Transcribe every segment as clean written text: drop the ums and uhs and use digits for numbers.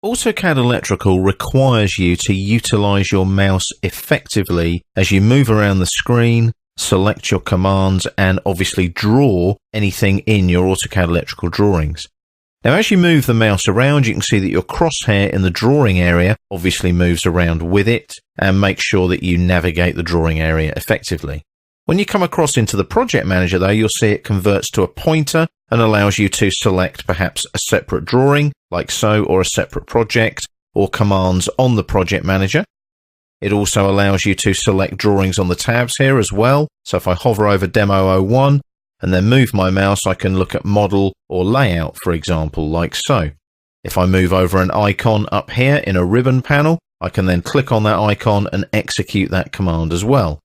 AutoCAD Electrical requires you to utilize your mouse effectively as you move around the screen, select your commands, and obviously draw anything in your AutoCAD Electrical drawings. Now, as you move the mouse around, you can see that your crosshair in the drawing area obviously moves around with it, and make sure that you navigate the drawing area effectively. When you come across into the project manager though, you'll see it converts to a pointer and allows you to select perhaps a separate drawing, like so, or a separate project, or commands on the project manager. It also allows you to select drawings on the tabs here as well. So if I hover over Demo 01 and then move my mouse, I can look at model or layout, for example, like so. If I move over an icon up here in a ribbon panel, I can then click on that icon and execute that command as well.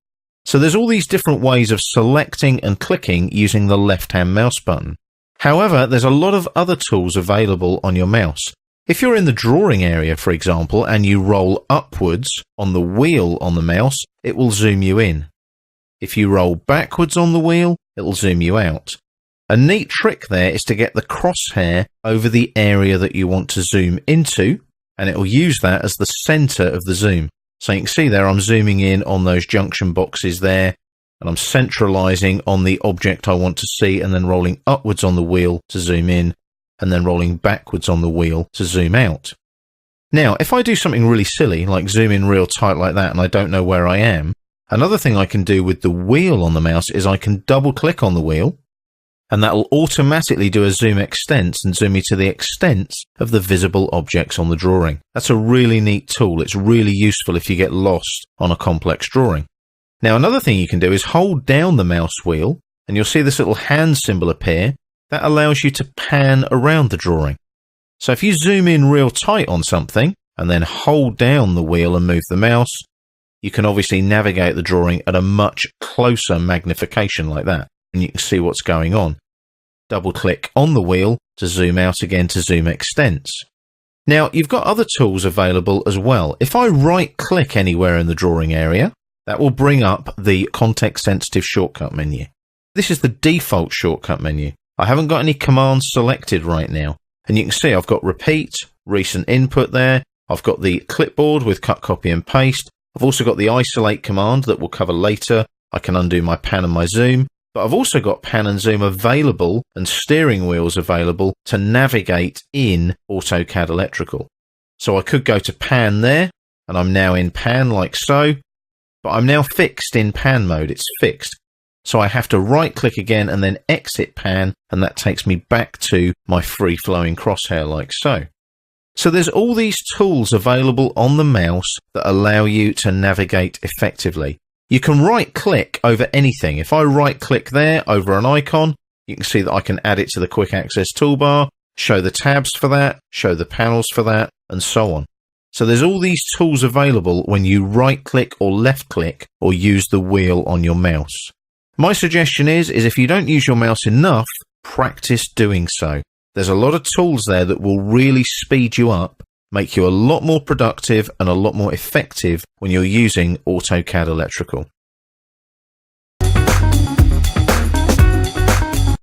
So there's all these different ways of selecting and clicking using the left-hand mouse button. However, there's a lot of other tools available on your mouse. If you're in the drawing area, for example, and you roll upwards on the wheel on the mouse, it will zoom you in. If you roll backwards on the wheel, it will zoom you out. A neat trick there is to get the crosshair over the area that you want to zoom into, and it will use that as the center of the zoom. So you can see there I'm zooming in on those junction boxes there, and I'm centralizing on the object I want to see, and then rolling upwards on the wheel to zoom in, and then rolling backwards on the wheel to zoom out. Now, if I do something really silly, like zoom in real tight like that, and I don't know where I am, another thing I can do with the wheel on the mouse is I can double click on the wheel, and that will automatically do a zoom extents and zoom me to the extents of the visible objects on the drawing. That's a really neat tool. It's really useful if you get lost on a complex drawing. Now, another thing you can do is hold down the mouse wheel, and you'll see this little hand symbol appear. That allows you to pan around the drawing. So if you zoom in real tight on something, and then hold down the wheel and move the mouse, you can obviously navigate the drawing at a much closer magnification like that, and you can see what's going on. Double click on the wheel to zoom out again to zoom extents. Now, you've got other tools available as well. If I right click anywhere in the drawing area, that will bring up the context sensitive shortcut menu. This is the default shortcut menu. I haven't got any commands selected right now, and you can see I've got repeat, recent input there. I've got the clipboard with cut, copy and paste. I've also got the isolate command that we'll cover later. I can undo my pan and my zoom. But I've also got pan and zoom available and steering wheels available to navigate in AutoCAD Electrical. So I could go to pan there, and I'm now in pan like so, but I'm now fixed in pan mode. It's fixed. So I have to right click again and then exit pan, and that takes me back to my free flowing crosshair like so. So there's all these tools available on the mouse that allow you to navigate effectively. You can right click over anything. If I right click there over an icon, you can see that I can add it to the quick access toolbar, show the tabs for that, show the panels for that, and so on. So there's all these tools available when you right click or left click or use the wheel on your mouse. My suggestion is if you don't use your mouse enough, practice doing so. There's a lot of tools there that will really speed you up, make you a lot more productive and a lot more effective when you're using AutoCAD Electrical.